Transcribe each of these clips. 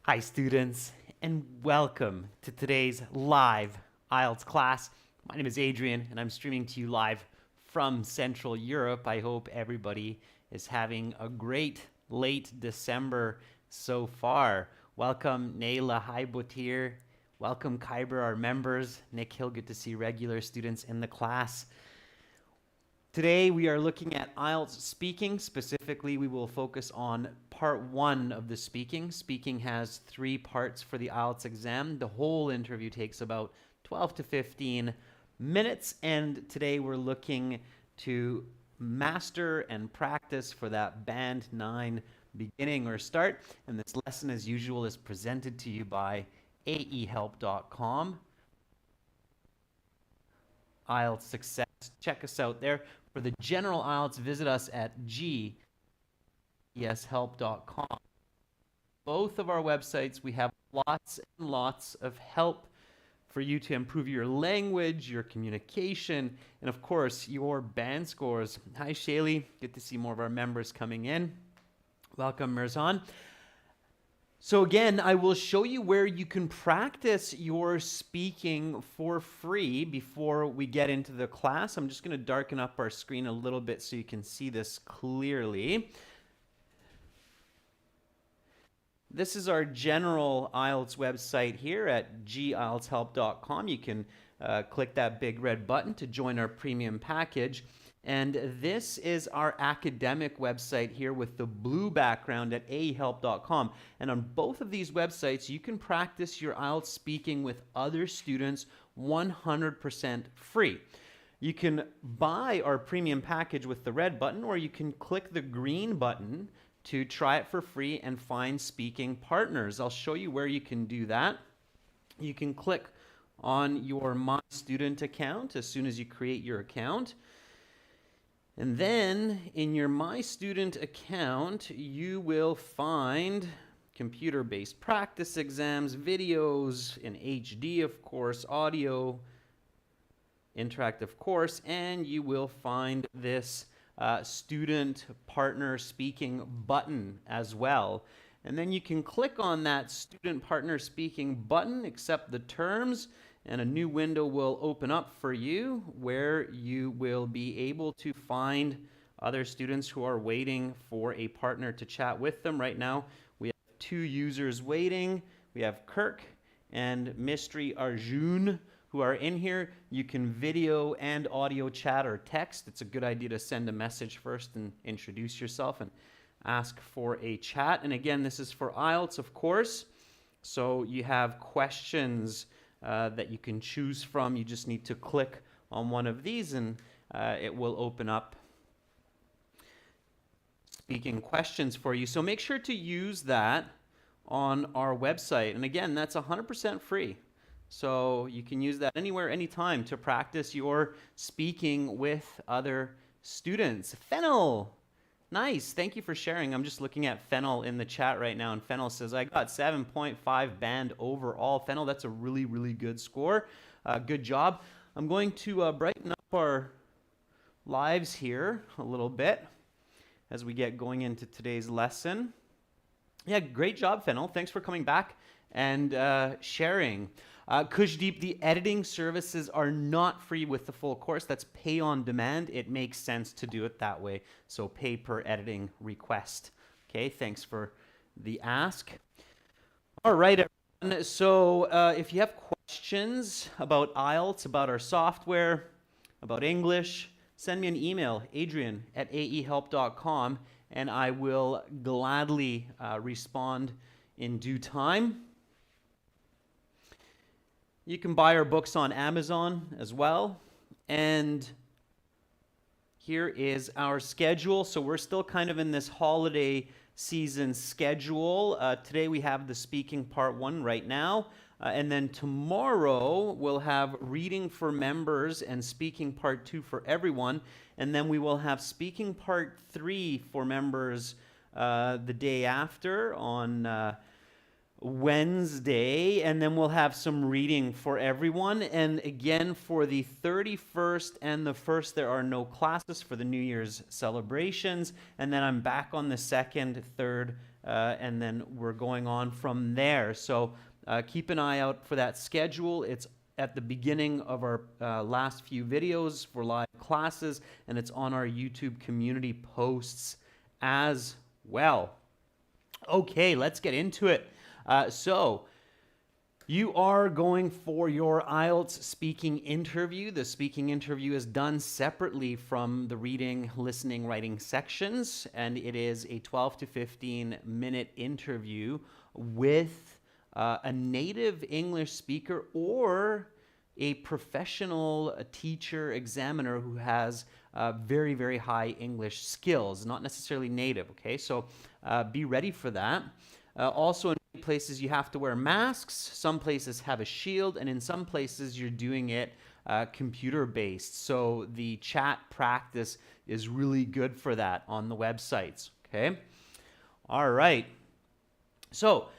Hi students, and welcome to today's live IELTS class. My name is Adrian and I'm streaming to you live from Central Europe. I hope everybody is having a great late December so far. Welcome Nayla, hi Botir. Welcome Kyber, our members. Nick Hill, good to see regular students in the class. Today we are looking at IELTS speaking. Specifically, we will focus on part one of the speaking. Speaking has 3 parts for the IELTS exam. The whole interview takes about 12 to 15 minutes, and today we're looking to master and practice for that band 9 beginning or start. And this lesson, as usual, is presented to you by aehelp.com. IELTS Success. Check us out there. For the general IELTS, visit us at geshelp.com. Both of our websites, we have lots and lots of help for you to improve your language, your communication, and of course, your band scores. Hi, Shaylee. Good to see more of our members coming in. Welcome, Mirzan. So again, I will show you where you can practice your speaking for free before we get into the class. I'm just going to darken up our screen a little bit so you can see this clearly. This is our general IELTS website here at gieltshelp.com. You can click that big red button to join our premium package. And this is our academic website here with the blue background at aehelp.com. And on both of these websites, you can practice your IELTS speaking with other students 100% free. You can buy our premium package with the red button, or you can click the green button to try it for free and find speaking partners. I'll show you where you can do that. You can click on your My Student account as soon as you create your account. And then in your My Student account, you will find computer-based practice exams, videos in HD, of course, audio, interactive course, and you will find this student partner speaking button as well. And then you can click on that student partner speaking button, accept the terms, and a new window will open up for you where you will be able to find other students who are waiting for a partner to chat with them. Right now, we have 2 users waiting. We have Kirk and Mystery Arjun who are in here. You can video and audio chat or text. It's a good idea to send a message first and introduce yourself and ask for a chat. And again, this is for IELTS, of course. So you have questions that you can choose from. You just need to click on one of these and it will open up speaking questions for you. So make sure to use that on our website. And again, that's 100% free. So you can use that anywhere, anytime to practice your speaking with other students. Fennel, nice. Thank you for sharing. I'm just looking at Fennel in the chat right now, and Fennel says, I got 7.5 band overall. Fennel, that's a really, really good score. Good job. I'm going to brighten up our lives here a little bit as we get going into today's lesson. Yeah, great job, Fennel. Thanks for coming back and sharing. Kushdeep, the editing services are not free with the full course. That's pay on demand. It makes sense to do it that way. So pay per editing request. Okay, thanks for the ask. All right, everyone. So if you have questions about IELTS, about our software, about English, send me an email, adrian@aehelp.com, and I will gladly respond in due time. You can buy our books on Amazon as well. And here is our schedule. So we're still kind of in this holiday season schedule. Today we have the speaking part 1 right now. And then tomorrow we'll have reading for members and speaking part 2 for everyone. And then we will have speaking part 3 for members the day after on Wednesday, and then we'll have some reading for everyone. And again, for the 31st and the 1st, there are no classes for the New Year's celebrations. And then I'm back on the 2nd, 3rd, and then we're going on from there. So keep an eye out for that schedule. It's at the beginning of our last few videos for live classes, and it's on our YouTube community posts as well. Okay, let's get into it. So you are going for your IELTS speaking interview. The speaking interview is done separately from the reading, listening, writing sections, and it is a 12 to 15 minute interview with a native English speaker or a professional teacher examiner who has very, very high English skills, not necessarily native, okay? So be ready for that. Also, in many places you have to wear masks. Some places have a shield, and in some places you're doing it computer-based. So the chat practice is really good for that on the websites, okay? All right. So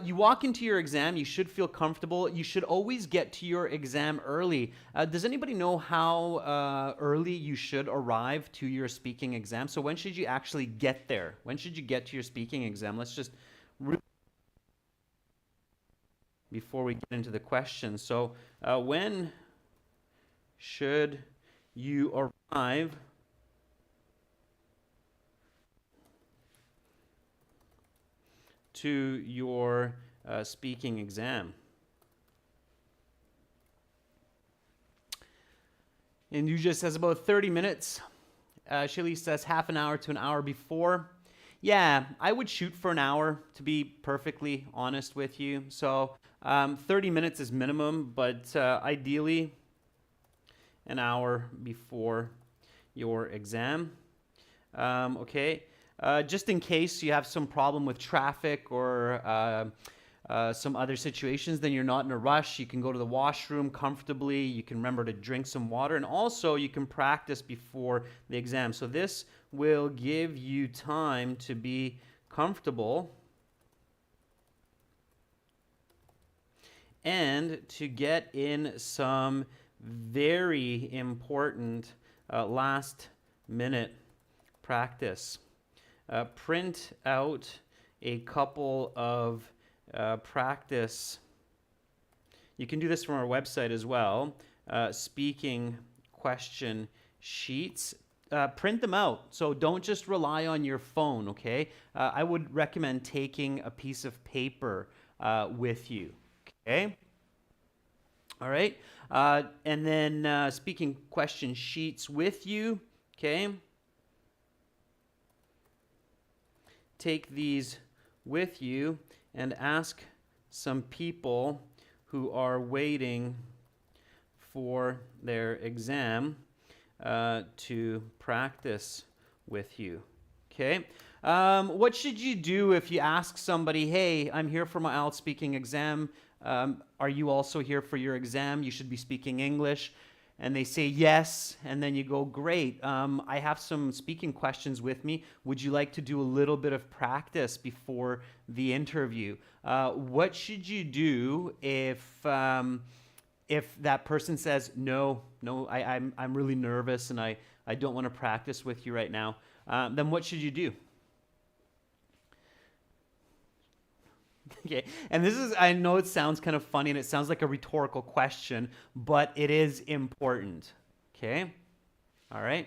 you walk into your exam, you should feel comfortable. You should always get to your exam early. Does anybody know how early you should arrive to your speaking exam? So when should you actually get there? When should you get to your speaking exam? Let's just before we get into the questions. So when should you arrive to your speaking exam? And Nuja says about 30 minutes. Shilly says half an hour to an hour before. Yeah, I would shoot for an hour, to be perfectly honest with you. So 30 minutes is minimum, but ideally an hour before your exam. Okay, just in case you have some problem with traffic or some other situations, then you're not in a rush. You can go to the washroom comfortably. You can remember to drink some water, and also you can practice before the exam. So this will give you time to be comfortable and to get in some very important last minute practice. Print out a couple of practice. You can do this from our website as well. Speaking question sheets. Print them out. So don't just rely on your phone, okay? I would recommend taking a piece of paper with you, okay? All right. And then speaking question sheets with you, okay? Take these with you and ask some people who are waiting for their exam to practice with you. Okay? What should you do if you ask somebody, hey, I'm here for my IELTS speaking exam. Are you also here for your exam? You should be speaking English. And they say yes, and then you go, great, I have some speaking questions with me. Would you like to do a little bit of practice before the interview? What should you do if that person says, no, I'm really nervous and I don't want to practice with you right now? Then what should you do? Okay, and this is, I know it sounds kind of funny and it sounds like a rhetorical question, but it is important. Okay? All right?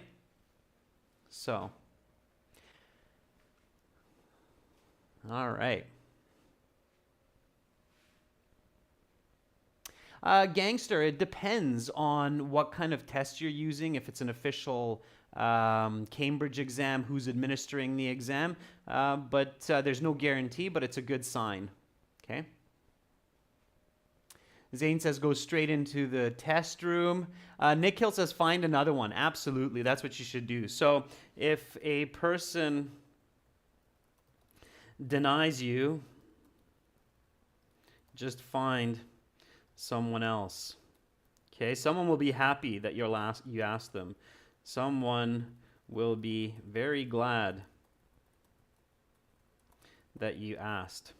So, all right. Gangster, it depends on what kind of test you're using. If it's an official Cambridge exam, who's administering the exam. But there's no guarantee, but it's a good sign. Okay? Zane says go straight into the test room. Nick Hill says find another one. Absolutely, that's what you should do. So if a person denies you, just find someone else. Okay, someone will be happy that you asked them. Someone will be very glad that you asked.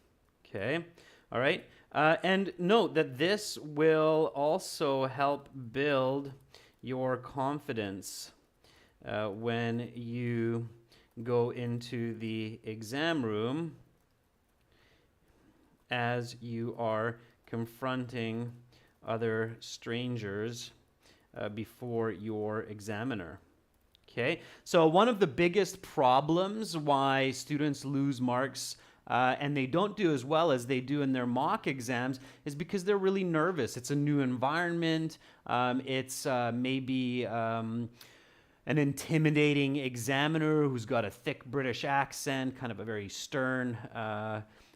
Okay, all right. And note that this will also help build your confidence when you go into the exam room as you are confronting other strangers before your examiner. Okay, so one of the biggest problems why students lose marks and they don't do as well as they do in their mock exams is because they're really nervous. It's a new environment. It's maybe an intimidating examiner who's got a thick British accent, kind of a very stern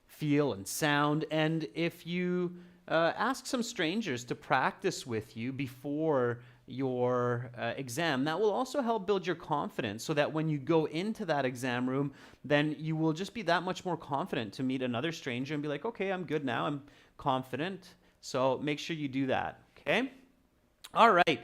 feel and sound. And if you ask some strangers to practice with you before your exam, that will also help build your confidence so that when you go into that exam room, then you will just be that much more confident to meet another stranger and be like, okay, I'm good now, I'm confident. So make sure you do that, okay? All right,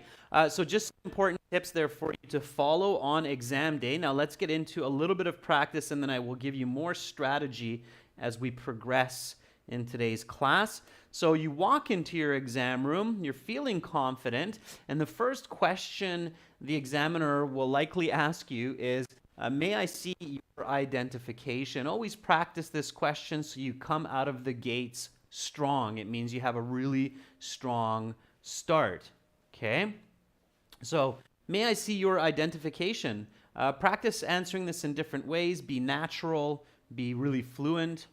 so just some important tips there for you to follow on exam day. Now let's get into a little bit of practice and then I will give you more strategy as we progress in today's class. So you walk into your exam room, you're feeling confident, and the first question the examiner will likely ask you is, may I see your identification? Always practice this question so you come out of the gates strong. It means you have a really strong start. Okay? So, may I see your identification? Practice answering this in different ways. Be natural, be really fluent.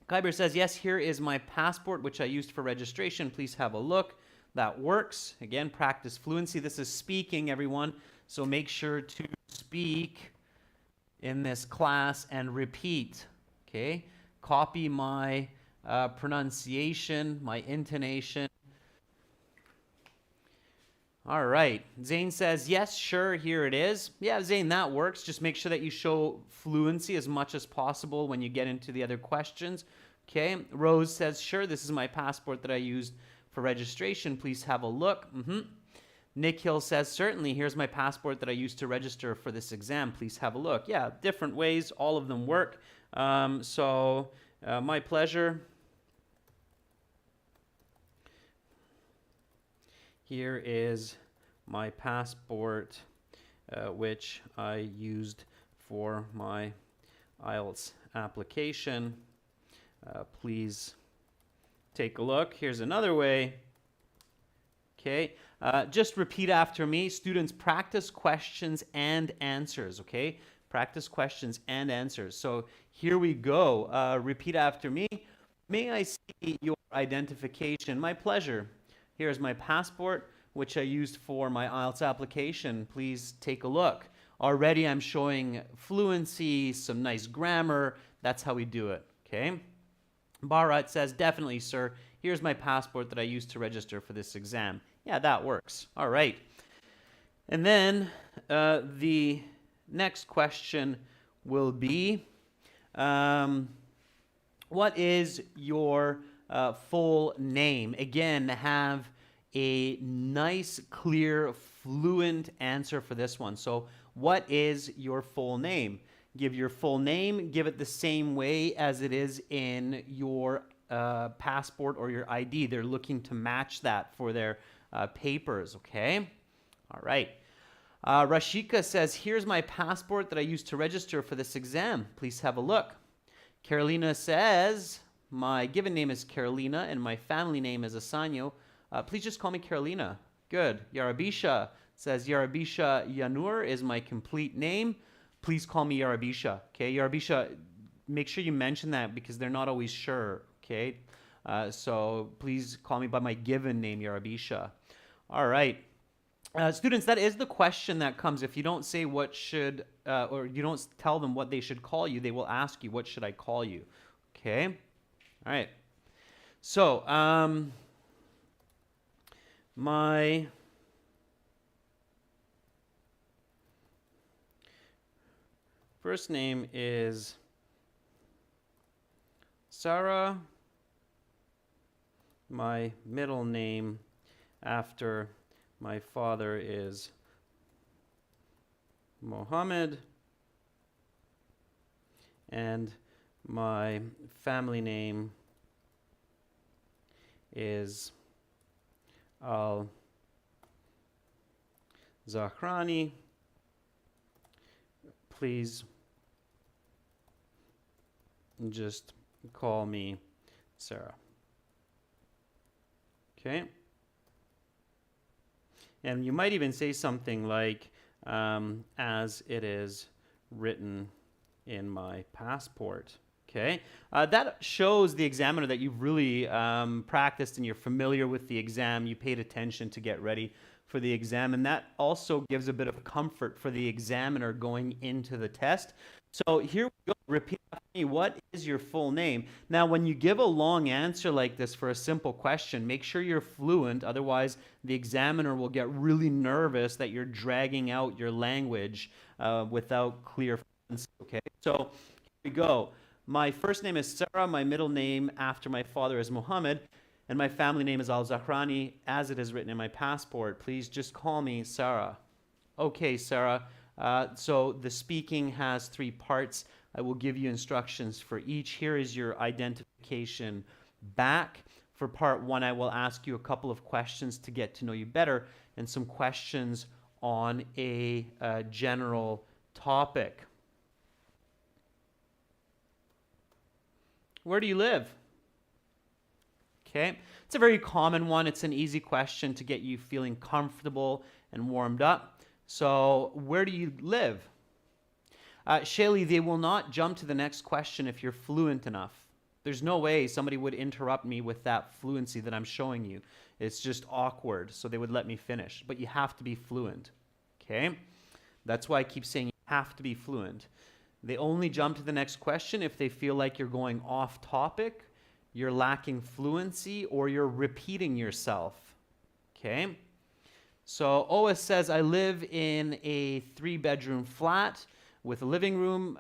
Kyber says, yes, here is my passport, which I used for registration. Please have a look. That works. Again, practice fluency. This is speaking, everyone. So make sure to speak in this class and repeat. Okay? Copy my pronunciation, my intonation. All right. Zane says, yes, sure, here it is. Yeah, Zane, that works. Just make sure that you show fluency as much as possible when you get into the other questions. Okay. Rose says, sure, this is my passport that I used for registration. Please have a look. Nick Hill says, certainly, here's my passport that I used to register for this exam. Please have a look. Yeah, different ways. All of them work. My pleasure. Here is my passport, which I used for my IELTS application. Please take a look. Here's another way. Okay, just repeat after me. Students, practice questions and answers, okay? Practice questions and answers. So here we go. Repeat after me. May I see your identification? My pleasure. Here's my passport, which I used for my IELTS application. Please take a look. Already I'm showing fluency, some nice grammar. That's how we do it, okay? Bharat says, definitely, sir. Here's my passport that I used to register for this exam. Yeah, that works. All right. And then the next question will be, what is your full name? Again, have a nice, clear, fluent answer for this one. So what is your full name? Give your full name. Give it the same way as it is in your passport or your ID. They're looking to match that for their papers, okay? All right. Rashika says, here's my passport that I used to register for this exam. Please have a look. Carolina says, my given name is Carolina and my family name is Asanyo. Please just call me Carolina. Good. Yarabisha says, Yarabisha Yanur is my complete name. Please call me Yarabisha. Okay, Yarabisha, make sure you mention that because they're not always sure. Okay, so please call me by my given name, Yarabisha. All right. Students, that is the question that comes. If you don't say what should, or you don't tell them what they should call you, they will ask you, what should I call you? Okay. All right. So, my first name is Sarah. My middle name after my father is Mohammed. And my family name is Al-Zahrani. Please just call me Sarah. Okay? And you might even say something like, as it is written in my passport. Okay, that shows the examiner that you've really practiced and you're familiar with the exam. You paid attention to get ready for the exam, and that also gives a bit of comfort for the examiner going into the test. So here we go. Repeat after me. What is your full name? Now, when you give a long answer like this for a simple question, make sure you're fluent. Otherwise, the examiner will get really nervous that you're dragging out your language without clear fluency. Okay, so here we go. My first name is Sarah. My middle name after my father is Muhammad. And my family name is Al-Zahrani, as it is written in my passport. Please just call me Sarah. Okay, Sarah. So the speaking has 3 parts. I will give you instructions for each. Here is your identification back. For part 1, I will ask you a couple of questions to get to know you better and some questions on a general topic. Where do you live? Okay, it's a very common one. It's an easy question to get you feeling comfortable and warmed up. So, where do you live? Shaylee, they will not jump to the next question if you're fluent enough. There's no way somebody would interrupt me with that fluency that I'm showing you. It's just awkward, so they would let me finish. But you have to be fluent, okay? That's why I keep saying you have to be fluent. They only jump to the next question if they feel like you're going off topic, you're lacking fluency, or you're repeating yourself, okay? So Ois says, I live in a 3-bedroom flat with a living room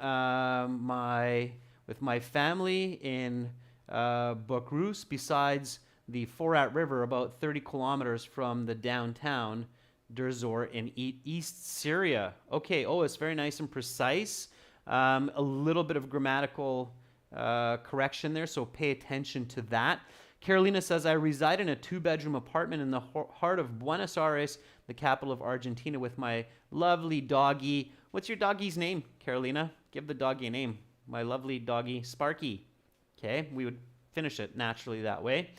with my family in Bukrus, besides the Forat River, about 30 kilometers from the downtown Derzor in East Syria. Okay, Ois, very nice and precise. A little bit of grammatical correction there, so pay attention to that. Carolina says, I reside in a 2-bedroom apartment in the heart of Buenos Aires, the capital of Argentina, with my lovely doggy. What's your doggy's name, Carolina? Give the doggy a name. My lovely doggy, Sparky. Okay, we would finish it naturally that way.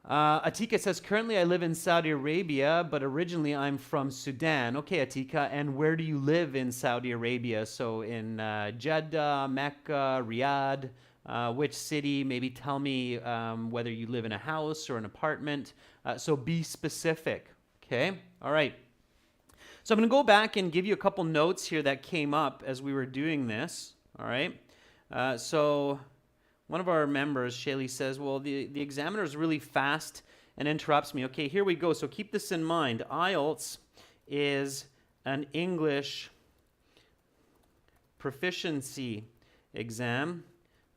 Atika says, currently I live in Saudi Arabia, but originally I'm from Sudan. Okay, Atika, and where do you live in Saudi Arabia? So in Jeddah, Mecca, Riyadh, which city? Maybe tell me whether you live in a house or an apartment. So be specific, okay? All right. So I'm going to go back and give you a couple notes here that came up as we were doing this, all right? So one of our members, Shaylee, says, well, the examiner is really fast and interrupts me. Okay, here we go. So keep this in mind. IELTS is an English proficiency exam,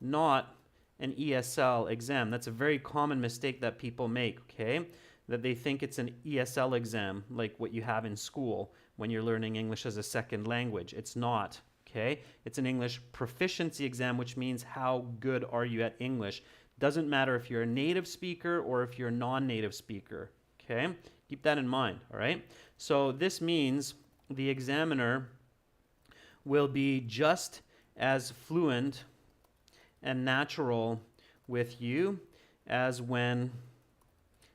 not an ESL exam. That's a very common mistake that people make, okay? That they think it's an ESL exam, like what you have in school when you're learning English as a second language. It's not. Okay, it's an English proficiency exam, which means how good are you at English. Doesn't matter if you're a native speaker or if you're a non-native speaker. Okay, keep that in mind. All right, so this means the examiner will be just as fluent and natural with you as when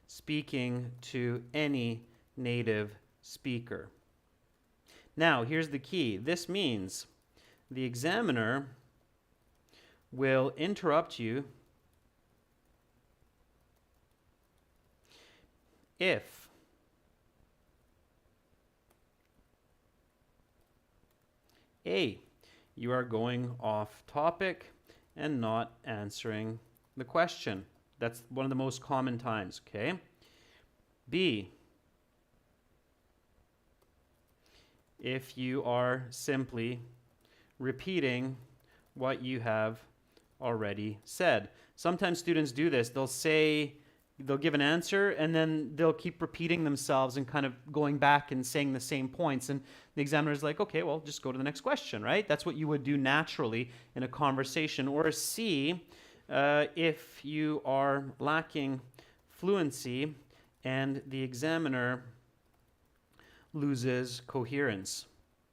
speaking to any native speaker. Now, here's the key. This means the examiner will interrupt you if A, you are going off topic and not answering the question. That's one of the most common times, okay? B, if you are simply repeating what you have already said. Sometimes students do this. They'll give an answer and then they'll keep repeating themselves and kind of going back and saying the same points. And the examiner is like, okay, well, just go to the next question, right? That's what you would do naturally in a conversation. Or C, if you are lacking fluency and the examiner loses coherence,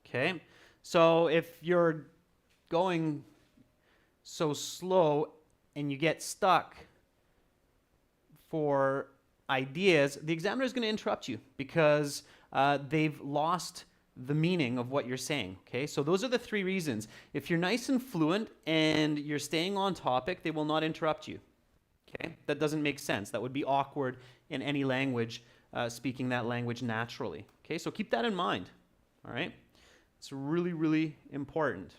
okay? So if you're going so slow and you get stuck for ideas, the examiner is going to interrupt you because they've lost the meaning of what you're saying. Okay, so those are the three reasons. If you're nice and fluent and you're staying on topic, they will not interrupt you. Okay, that doesn't make sense. That would be awkward in any language, speaking that language naturally. Okay, so keep that in mind. All right, it's really, really important.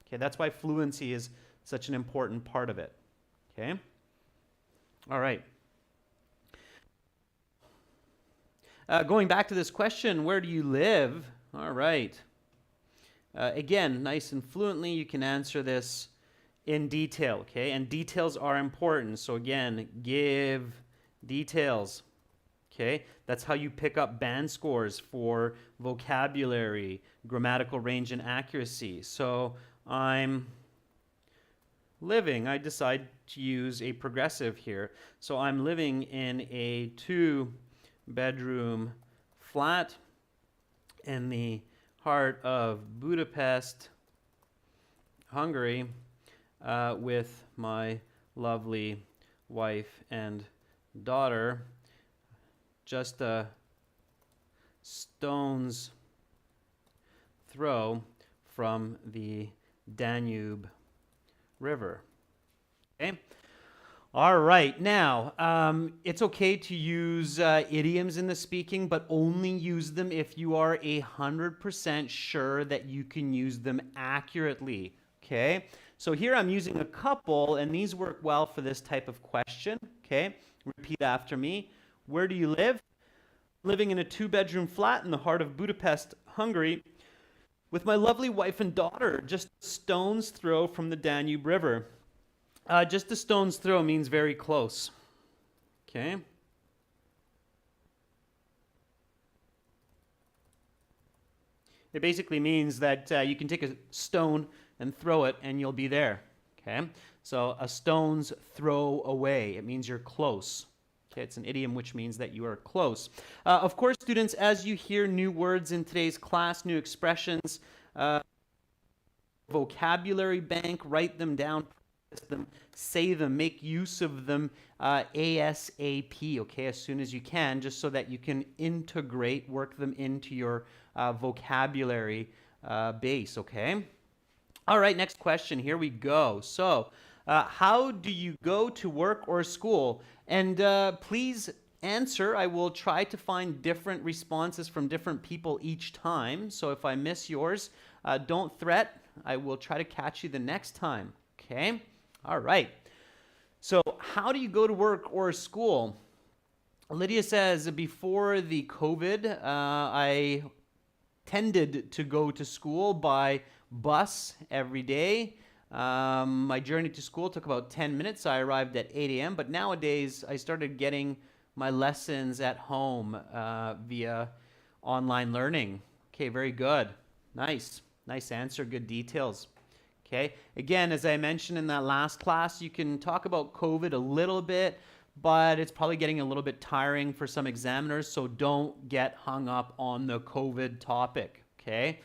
Okay, that's why fluency is such an important part of it. Okay, all right. Going back to this question, where do you live? All right. Again, nice and fluently, you can answer this in detail, okay? And details are important. So again, give details, okay? That's how you pick up band scores for vocabulary, grammatical range, and accuracy. So I'm living, I decide to use a progressive here. So I'm living in a 2-bedroom flat in the heart of Budapest, Hungary, with my lovely wife and daughter, just a stone's throw from the Danube River. Okay. All right. Now, it's okay to use idioms in the speaking, but only use them if you are 100% sure that you can use them accurately. Okay. So here I'm using a couple, and these work well for this type of question. Okay. Repeat after me. Where do you live? Living in a 2-bedroom flat in the heart of Budapest, Hungary, with my lovely wife and daughter, just a stone's throw from the Danube River. Just a stone's throw means very close. Okay. It basically means that you can take a stone and throw it and you'll be there. Okay. So a stone's throw away. It means you're close. Okay. It's an idiom which means that you are close. Of course, students, as you hear new words in today's class, new expressions, vocabulary bank, write them down, them, say them, make use of them ASAP, okay, as soon as you can, just so that you can integrate, work them into your vocabulary base, okay? All right, next question, here we go. So, how do you go to work or school? And please answer. I will try to find different responses from different people each time. So if I miss yours, don't threat. I will try to catch you the next time, okay? All right. So how do you go to work or school? Lydia says, before the COVID, I tended to go to school by bus every day. My journey to school took about 10 minutes. I arrived at 8 a.m. But nowadays, I started getting my lessons at home via online learning. Okay, very good. Nice. Nice answer. Good details. Okay, again, as I mentioned in that last class, you can talk about COVID a little bit, but it's probably getting a little bit tiring for some examiners, so don't get hung up on the COVID topic, okay?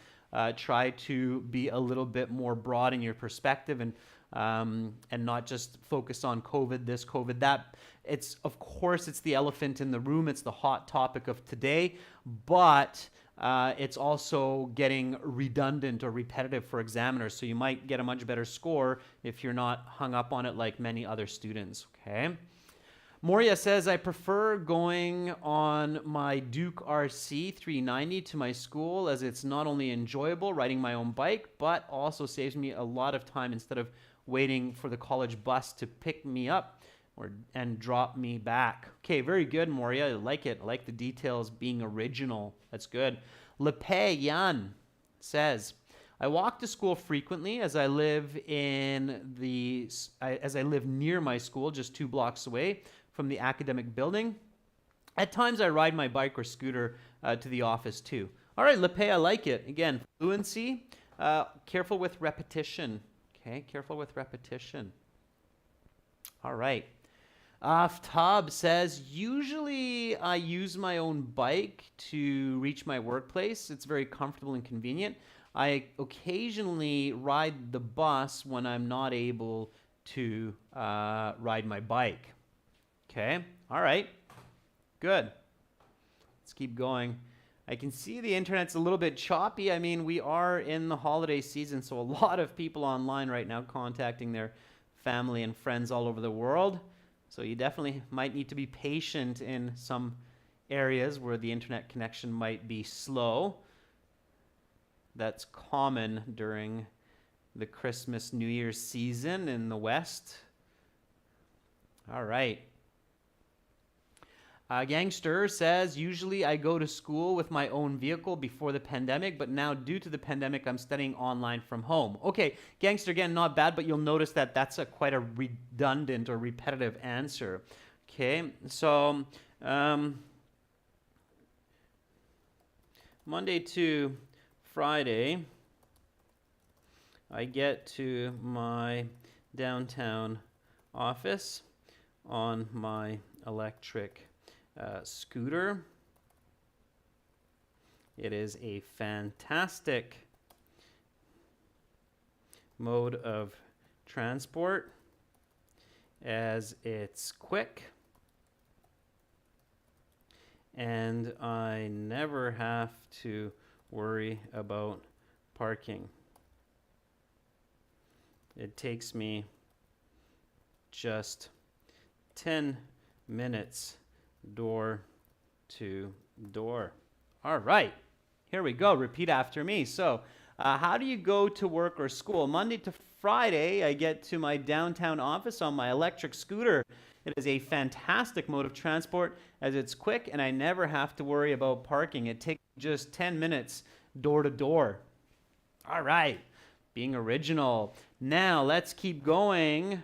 Try to be a little bit more broad in your perspective and not just focus on COVID, this, COVID, that. It's, of course, it's the elephant in the room. It's the hot topic of today, but it's also getting redundant or repetitive for examiners, so you might get a much better score if you're not hung up on it like many other students, okay? Moria says, I prefer going on my Duke RC 390 to my school as it's not only enjoyable riding my own bike, but also saves me a lot of time instead of waiting for the college bus to pick me up and drop me back. Okay, very good, Moria. I like it. I like the details being original. That's good. Lepay Yan says, I walk to school frequently as I live near my school, just 2 blocks away from the academic building. At times I ride my bike or scooter to the office too. All right, Lepay, I like it. Again, fluency, careful with repetition. Okay, careful with repetition. All right. Aftab says, usually I use my own bike to reach my workplace. It's very comfortable and convenient. I occasionally ride the bus when I'm not able to ride my bike. Okay, all right, good. Let's keep going. I can see the internet's a little bit choppy. I mean, we are in the holiday season, so a lot of people online right now contacting their family and friends all over the world. So you definitely might need to be patient in some areas where the internet connection might be slow. That's common during the Christmas New Year's season in the West. All right. Gangster says, usually I go to school with my own vehicle before the pandemic, but now due to the pandemic, I'm studying online from home. Okay, Gangster, again, not bad, but you'll notice that that's quite a redundant or repetitive answer. Okay, so Monday to Friday, I get to my downtown office on my electric scooter. It is a fantastic mode of transport as it's quick and I never have to worry about parking. It takes me just 10 minutes door to door. All right, here we go. Repeat after me. So, how do you go to work or school? Monday to Friday, I get to my downtown office on my electric scooter. It is a fantastic mode of transport as it's quick and I never have to worry about parking. It takes just 10 minutes door to door. All right, being original. Now, let's keep going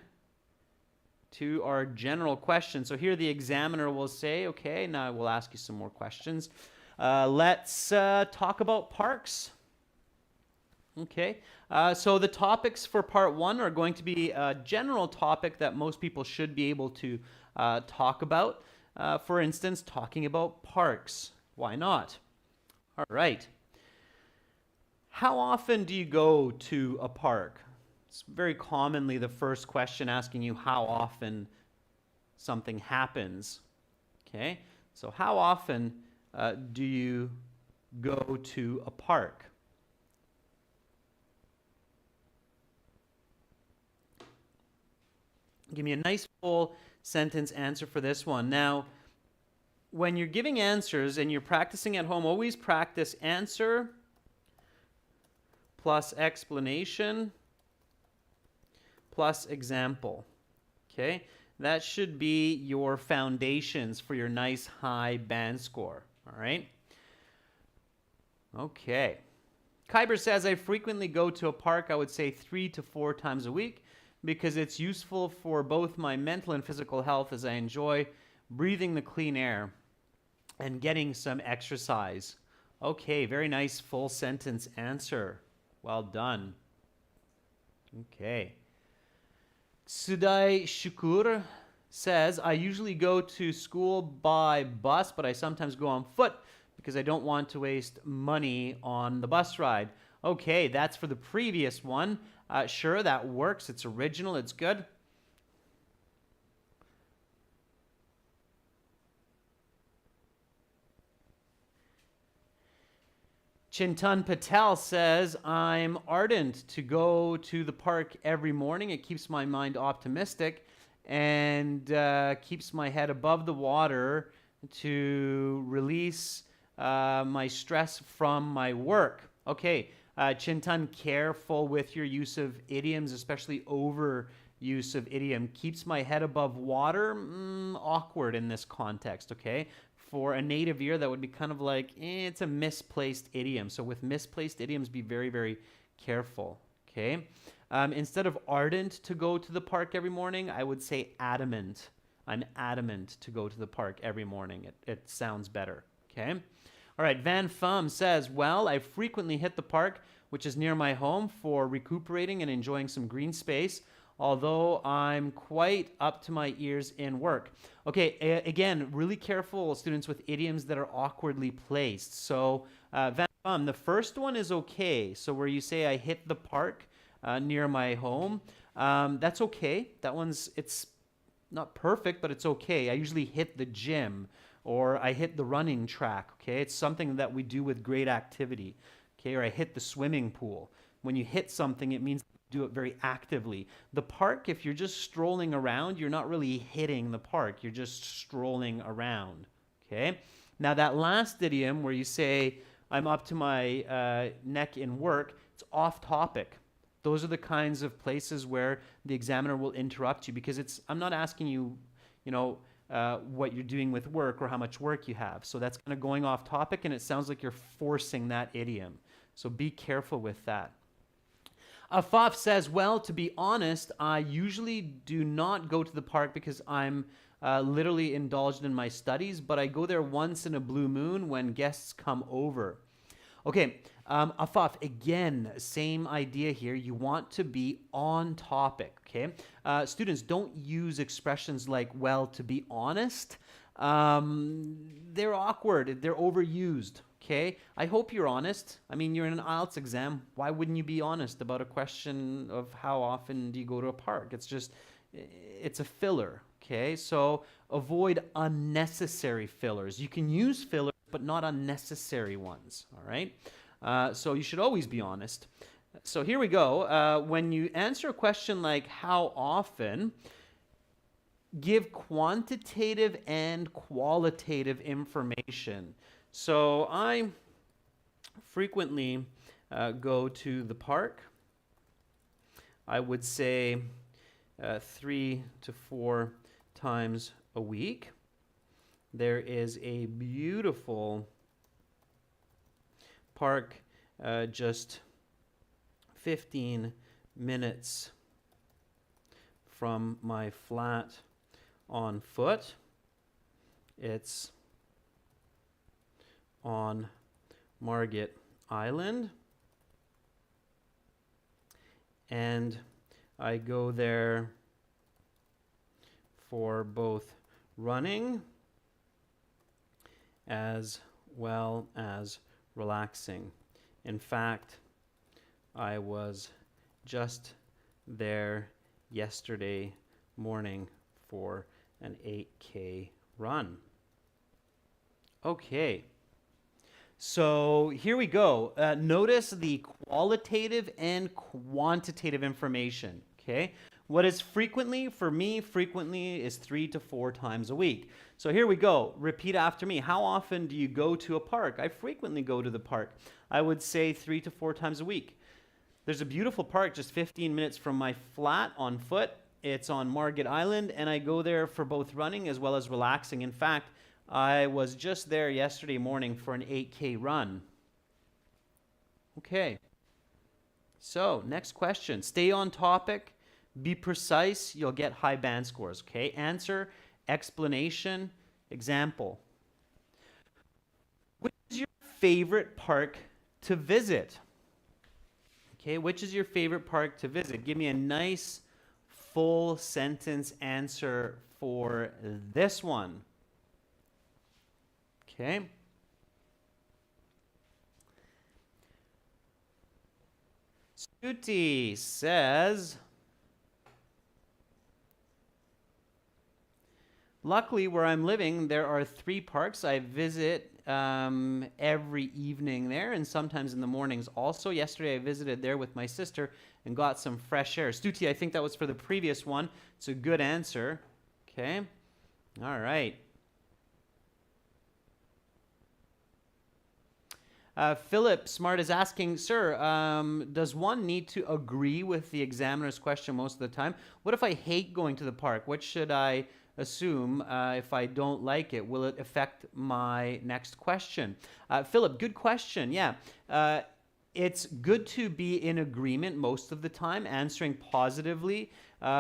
to our general questions. So here the examiner will say, okay, now we'll ask you some more questions. Let's talk about parks. Okay, so the topics for part one are going to be a general topic that most people should be able to talk about. For instance, talking about parks. Why not? All right. How often do you go to a park? It's very commonly the first question asking you how often something happens. Okay, so how often do you go to a park? Give me a nice full sentence answer for this one. Now, when you're giving answers and you're practicing at home, always practice answer plus explanation plus example. Okay, that should be your foundations for your nice high band score. All right. Okay. Kyber says, I frequently go to a park, I would say 3 to 4 times a week, because it's useful for both my mental and physical health as I enjoy breathing the clean air and getting some exercise. Okay, very nice full sentence answer. Well done. Okay. Sudai Shukur says, I usually go to school by bus, but I sometimes go on foot because I don't want to waste money on the bus ride. Okay, that's for the previous one. Sure, that works. It's original. It's good. Chintan Patel says, I'm ardent to go to the park every morning. It keeps my mind optimistic and keeps my head above the water to release my stress from my work. Okay, Chintan, careful with your use of idioms, especially overuse of idiom. Keeps my head above water, awkward in this context, okay? For a native ear, that would be kind of like, it's a misplaced idiom. So with misplaced idioms, be very, very careful, okay? Instead of ardent to go to the park every morning, I would say adamant. I'm adamant to go to the park every morning. It sounds better, okay? All right, Van Fum says, well, I frequently hit the park, which is near my home, for recuperating and enjoying some green space, although I'm quite up to my ears in work. Okay, again, really careful, students, with idioms that are awkwardly placed. So, Van The first one is okay. So where you say I hit the park near my home, that's okay. That one's, it's not perfect, but it's okay. I usually hit the gym or I hit the running track, okay? It's something that we do with great activity, okay? Or I hit the swimming pool. When you hit something, it means you do it very actively. The park, if you're just strolling around, you're not really hitting the park. You're just strolling around, okay? Now that last idiom where you say, I'm up to my neck in work, it's off topic. Those are the kinds of places where the examiner will interrupt you because it's, I'm not asking you, what you're doing with work or how much work you have. So that's kind of going off topic and it sounds like you're forcing that idiom. So be careful with that. Afaf says, well, to be honest, I usually do not go to the park because I'm literally indulged in my studies, but I go there once in a blue moon when guests come over. Okay, Afaf, again, same idea here. You want to be on topic, okay? Students, don't use expressions like, well, to be honest. They're awkward. They're overused, okay? I hope you're honest. I mean, you're in an IELTS exam. Why wouldn't you be honest about a question of how often do you go to a park? It's just, it's a filler, okay? So avoid unnecessary fillers. You can use fillers, but not unnecessary ones, all right? So you should always be honest. So here we go. When you answer a question like how often, give quantitative and qualitative information. So I frequently go to the park. I would say 3 to 4 times a week. There is a beautiful park just 15 minutes from my flat on foot. It's on Margate Island. And I go there for both running as well as relaxing. In fact, I was just there yesterday morning for an 8K run. Okay, so here we go. Notice the qualitative and quantitative information, okay? What is frequently? For me, frequently is 3 to 4 times a week. So here we go. Repeat after me. How often do you go to a park? I frequently go to the park. I would say 3 to 4 times a week. There's a beautiful park just 15 minutes from my flat on foot. It's on Margate Island, and I go there for both running as well as relaxing. In fact, I was just there yesterday morning for an 8K run. Okay. So, next question. Stay on topic. Be precise, you'll get high band scores, okay? Answer, explanation, example. Which is your favorite park to visit? Okay, which is your favorite park to visit? Give me a nice full sentence answer for this one. Okay. Stuti says, luckily, where I'm living, there are 3 parks. I visit every evening there and sometimes in the mornings also. Yesterday, I visited there with my sister and got some fresh air. Stuti, I think that was for the previous one. It's a good answer. Okay. All right. Philip Smart is asking, sir, does one need to agree with the examiner's question most of the time? What if I hate going to the park? What should I assume if I don't like it? Will it affect my next question? Philip, good question. Yeah. It's good to be in agreement most of the time. Answering positively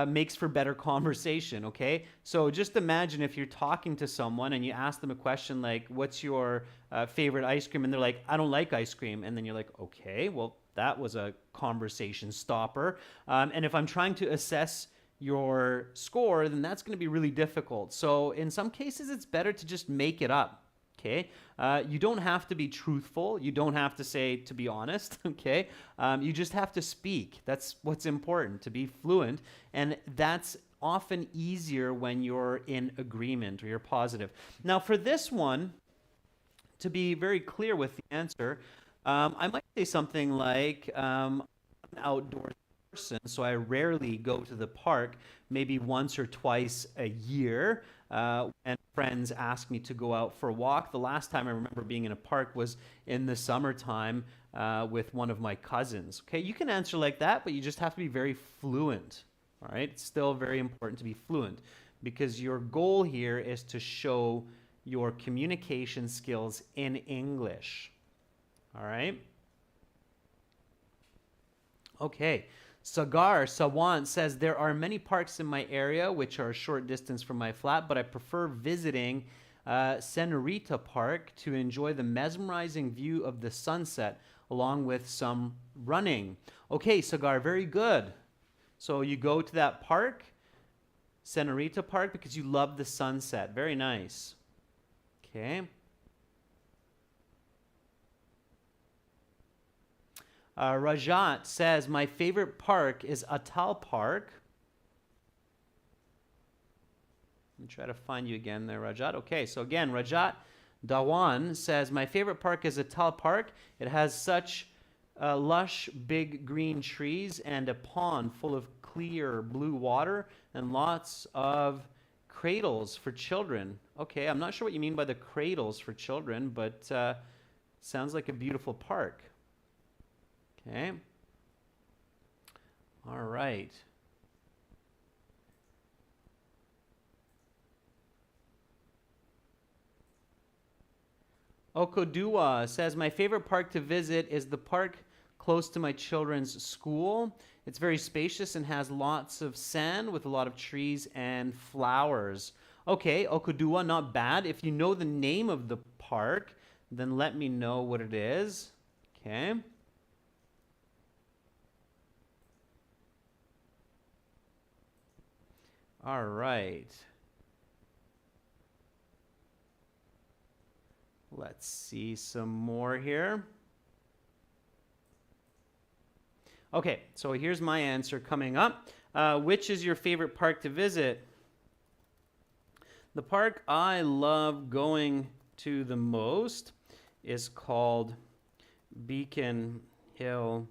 makes for better conversation, okay? So just imagine if you're talking to someone and you ask them a question like, what's your favorite ice cream? And they're like, I don't like ice cream. And then you're like, okay, well, that was a conversation stopper. And if I'm trying to assess your score, then that's going to be really difficult. So in some cases, it's better to just make it up. okay? You don't have to be truthful. You don't have to say, to be honest, okay? You just have to speak. That's what's important, to be fluent. And that's often easier when you're in agreement or you're positive. Now, for this one, to be very clear with the answer, I might say something like, I'm an outdoors person, so I rarely go to the park, maybe once or twice a year. When friends ask me to go out for a walk. The last time I remember being in a park was in the summertime with one of my cousins. Okay, you can answer like that, but you just have to be very fluent. All right, it's still very important to be fluent because your goal here is to show your communication skills in English. All right. Okay. Sawan says, there are many parks in my area which are a short distance from my flat, but I prefer visiting Senorita Park to enjoy the mesmerizing view of the sunset along with some running. Okay, Sagar, very good. So you go to that park, Senorita Park, because you love the sunset. Very nice. Okay. Rajat says, my favorite park is Atal Park. Let me try to find you again there, Rajat. Okay, so again, Rajat Dawan says, my favorite park is Atal Park. It has such lush, big green trees and a pond full of clear blue water and lots of cradles for children. Okay, I'm not sure what you mean by the cradles for children, but sounds like a beautiful park. Okay. All right. Okodua says, my favorite park to visit is the park close to my children's school. It's very spacious and has lots of sand with a lot of trees and flowers. Okay, Okodua, not bad. If you know the name of the park, then let me know what it is. Okay. All right. Let's see some more here. Okay, so here's my answer coming up. Which is your favorite park to visit? The park I love going to the most is called Beacon Hill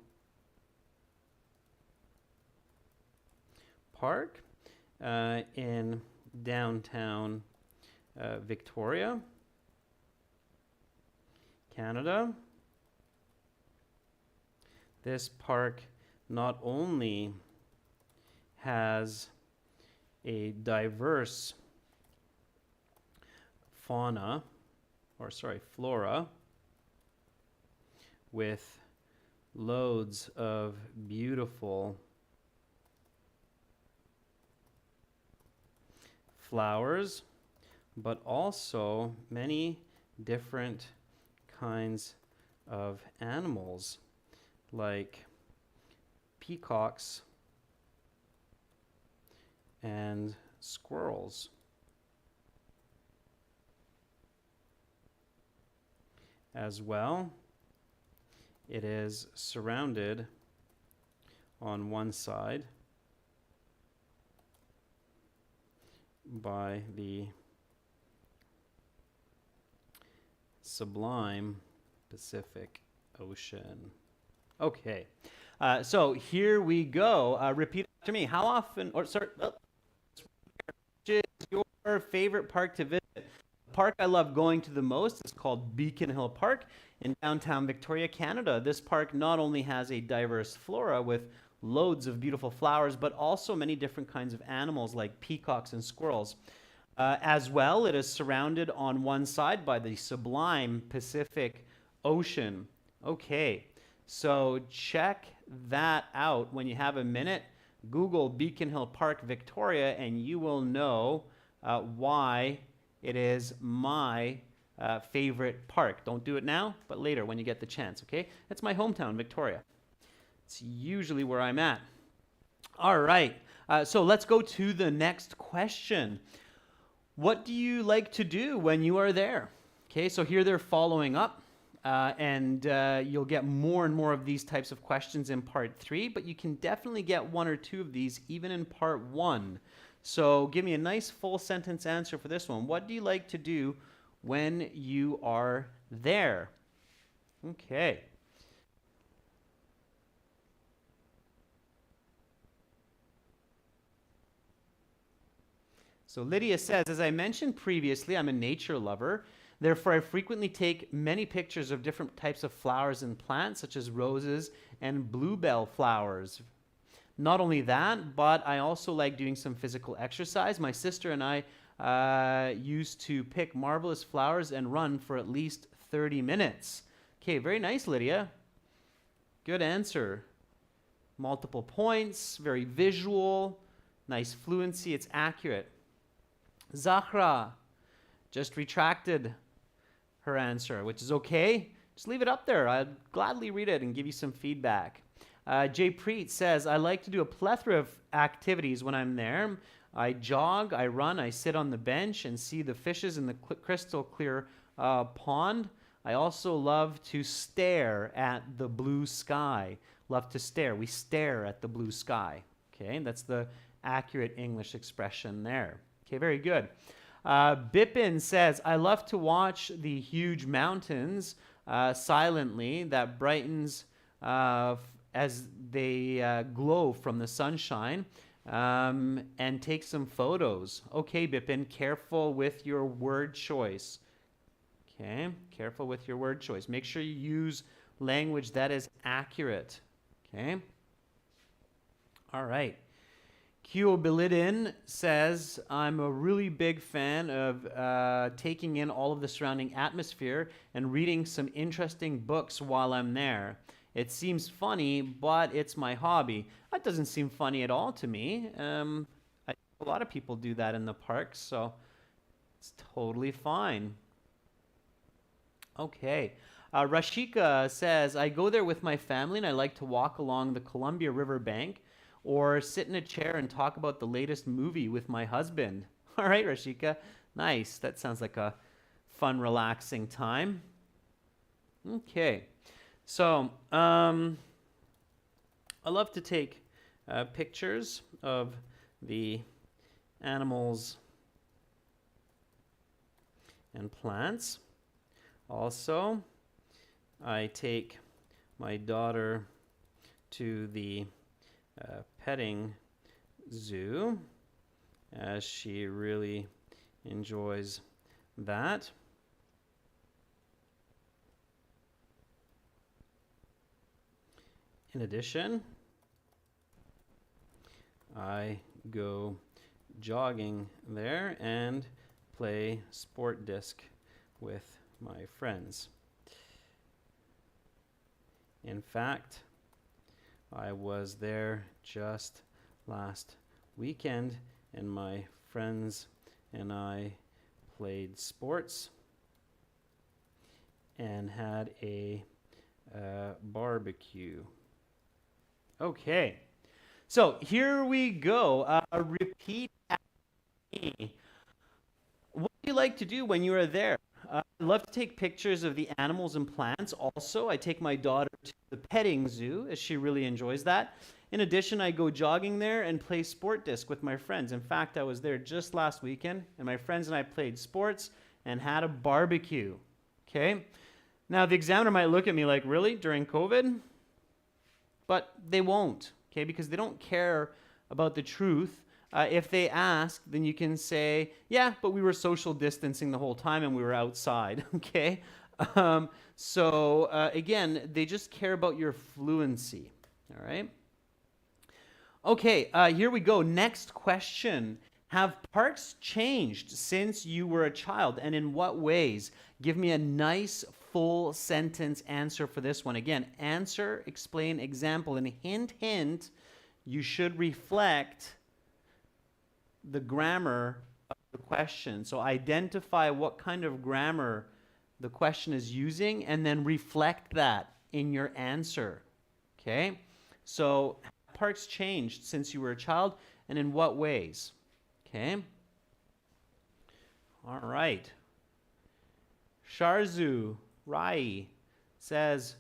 Park in downtown Victoria, Canada. This park not only has a diverse flora with loads of beautiful flowers, but also many different kinds of animals like peacocks and squirrels. As well, it is surrounded on one side by the sublime Pacific Ocean. Okay, so here we go. Repeat after me. How often, which is your favorite park to visit? The park I love going to the most is called Beacon Hill Park in downtown Victoria, Canada. This park not only has a diverse flora with loads of beautiful flowers, but also many different kinds of animals like peacocks and squirrels. As well, it is surrounded on one side by the sublime Pacific Ocean. Okay, so check that out when you have a minute. Google Beacon Hill Park, Victoria, and you will know why it is my favorite park. Don't do it now, but later when you get the chance, okay? It's my hometown, Victoria. It's usually where I'm at. All right, so let's go to the next question. What do you like to do when you are there? Okay, so here they're following up. And you'll get more and more of these types of questions in part 3, but you can definitely get 1 or 2 of these even in part 1. So give me a nice full sentence answer for this one. What do you like to do when you are there? Okay. So Lydia says, as I mentioned previously, I'm a nature lover. Therefore, I frequently take many pictures of different types of flowers and plants, such as roses and bluebell flowers. Not only that, but I also like doing some physical exercise. My sister and I used to pick marvelous flowers and run for at least 30 minutes. Okay, very nice, Lydia. Good answer. Multiple points, very visual, nice fluency, it's accurate. Zahra just retracted her answer, which is okay. Just leave it up there. I'd gladly read it and give you some feedback. Jay Preet says, I like to do a plethora of activities when I'm there. I jog, I run, I sit on the bench and see the fishes in the crystal clear pond. I also love to stare at the blue sky. Love to stare. We stare at the blue sky. Okay, that's the accurate English expression there. Okay, very good. Bipin says, I love to watch the huge mountains silently that brightens as they glow from the sunshine and take some photos. Okay, Bipin, careful with your word choice. Okay, careful with your word choice. Make sure you use language that is accurate. Okay. All right. Kyobilidin says, I'm a really big fan of taking in all of the surrounding atmosphere and reading some interesting books while I'm there. It seems funny, but it's my hobby. That doesn't seem funny at all to me. A lot of people do that in the parks, so it's totally fine. Okay. Rashika says, I go there with my family and I like to walk along the Columbia River bank or sit in a chair and talk about the latest movie with my husband. All right, Rashika. Nice. That sounds like a fun, relaxing time. Okay. So, I love to take pictures of the animals and plants. Also, I take my daughter to the petting zoo as she really enjoys that. In addition, I go jogging there and play sport disc with my friends. In fact, I was there just last weekend and my friends and I played sports and had a barbecue. Okay, so here we go. Repeat after me. What do you like to do when you are there? I love to take pictures of the animals and plants. Also, I take my daughter to the petting zoo as she really enjoys that. In addition, I go jogging there and play sport disc with my friends. In fact, I was there just last weekend and my friends and I played sports and had a barbecue. Okay? Now, the examiner might look at me like, really, during COVID? But they won't, okay, because they don't care about the truth. If they ask, then you can say, yeah, but we were social distancing the whole time and we were outside, okay? Again, they just care about your fluency, all right? Okay, here we go. Next question. Have parks changed since you were a child, and in what ways? Give me a nice full sentence answer for this one. Again, answer, explain, example, and hint, hint, you should reflect the grammar of the question. So identify what kind of grammar the question is using and then reflect that in your answer. Okay? So have parks changed since you were a child, and in what ways? Okay? All right. Sharzu Rai says,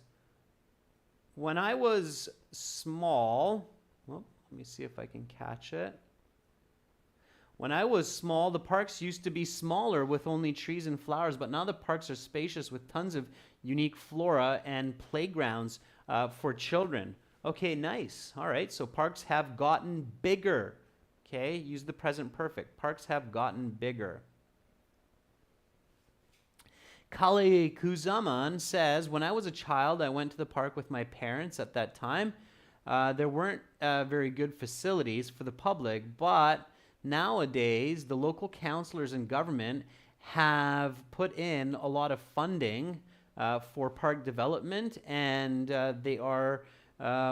when I was small, well, let me see if I can catch it. When I was small, the parks used to be smaller with only trees and flowers, but now the parks are spacious with tons of unique flora and playgrounds for children. Okay, nice. All right, so parks have gotten bigger. Okay, use the present perfect. Parks have gotten bigger. Kale Kuzaman says, when I was a child, I went to the park with my parents at that time. There weren't very good facilities for the public, but nowadays the local councillors and government have put in a lot of funding for park development, and they are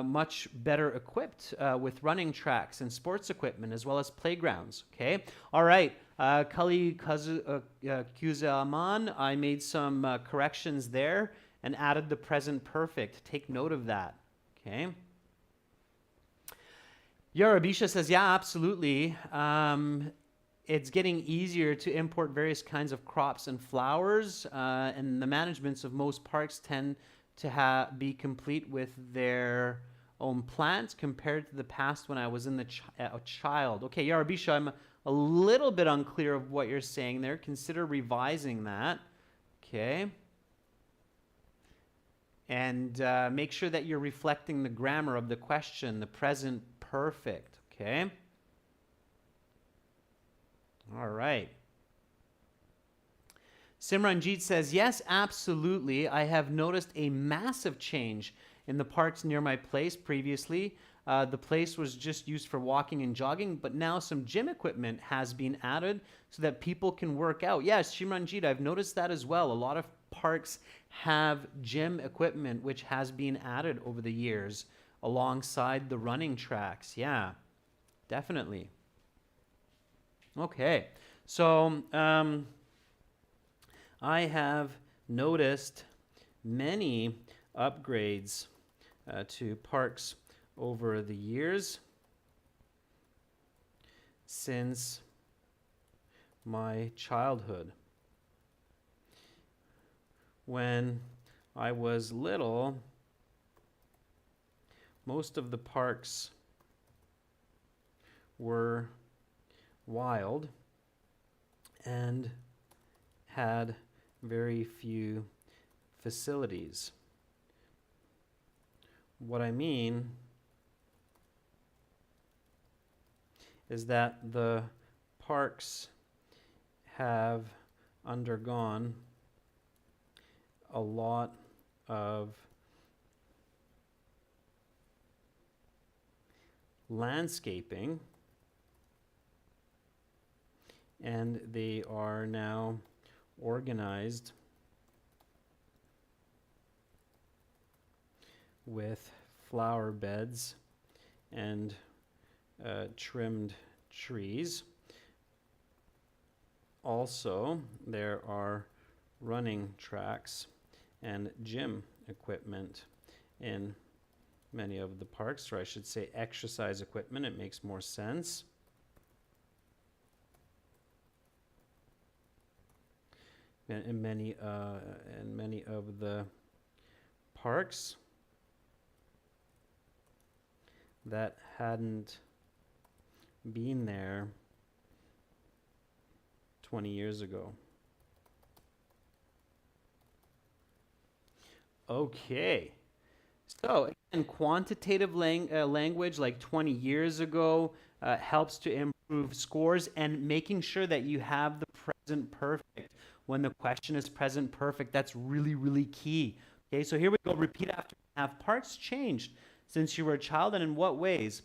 much better equipped with running tracks and sports equipment as well as playgrounds. Okay, all right. Kali Kuzaman, I made some corrections there and added the present perfect. Take note of that. Okay. Yarabisha says, yeah, absolutely. It's getting easier to import various kinds of crops and flowers, and the managements of most parks tend to be complete with their own plants compared to the past when I was in a child. Okay, Yarabisha, I'm a little bit unclear of what you're saying there. Consider revising that. Okay. And make sure that you're reflecting the grammar of the question, the present perfect. Okay. All right. Simranjit says, yes, absolutely. I have noticed a massive change in the parks near my place previously. The place was just used for walking and jogging, but now some gym equipment has been added so that people can work out. Yes, Simranjit, I've noticed that as well. A lot of parks have gym equipment which has been added over the years alongside the running tracks. Yeah, definitely. Okay, so I have noticed many upgrades to parks over the years since my childhood. When I was little, most of the parks were wild and had very few facilities. What I mean is that the parks have undergone a lot of landscaping, and they are now organized with flower beds and trimmed trees. Also, there are running tracks and gym equipment in many of the parks, or I should say exercise equipment. It makes more sense. In many of the parks that hadn't been there 20 years ago. Okay, so again, quantitative language like 20 years ago helps to improve scores, and making sure that you have the present perfect when the question is present perfect. That's really, really key. Okay, so here we go. Repeat after me. Have parks changed since you were a child, and in what ways?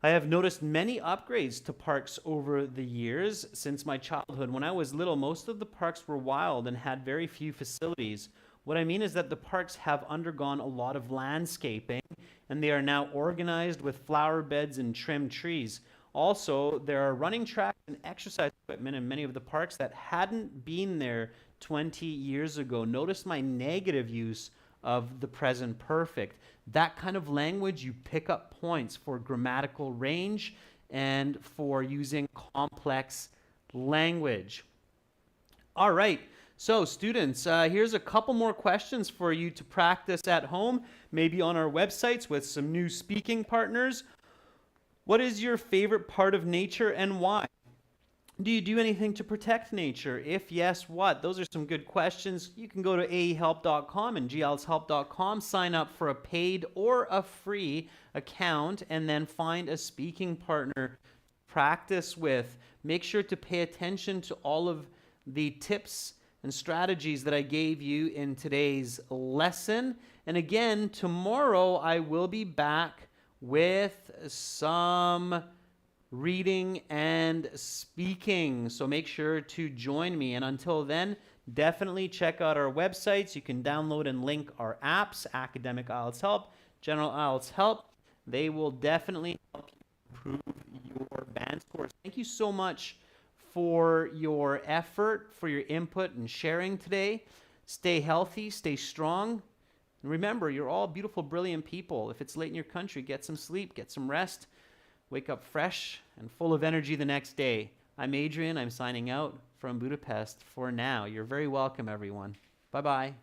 I have noticed many upgrades to parks over the years since my childhood. When I was little, most of the parks were wild and had very few facilities. What I mean is that the parks have undergone a lot of landscaping, and they are now organized with flower beds and trimmed trees. Also, there are running tracks and exercise equipment in many of the parks that hadn't been there 20 years ago. Notice my negative use of the present perfect. That kind of language, you pick up points for grammatical range and for using complex language. All right, So students, here's a couple more questions for you to practice at home, maybe on our websites with some new speaking partners. What is your favorite part of nature and why? Do you do anything to protect nature? If yes, what? Those are some good questions. You can go to ahelp.com and glshelp.com, sign up for a paid or a free account, and then find a speaking partner practice with. Make sure to pay attention to all of the tips and strategies that I gave you in today's lesson. And again, tomorrow I will be back with some reading and speaking. So make sure to join me. And until then, definitely check out our websites. You can download and link our apps, Academic IELTS Help, General IELTS Help. They will definitely help you improve your band scores. Thank you so much for your effort, for your input and sharing today. Stay healthy, stay strong. And remember, you're all beautiful, brilliant people. If it's late in your country, get some sleep, get some rest. Wake up fresh and full of energy the next day. I'm Adrian. I'm signing out from Budapest for now. You're very welcome, everyone. Bye-bye.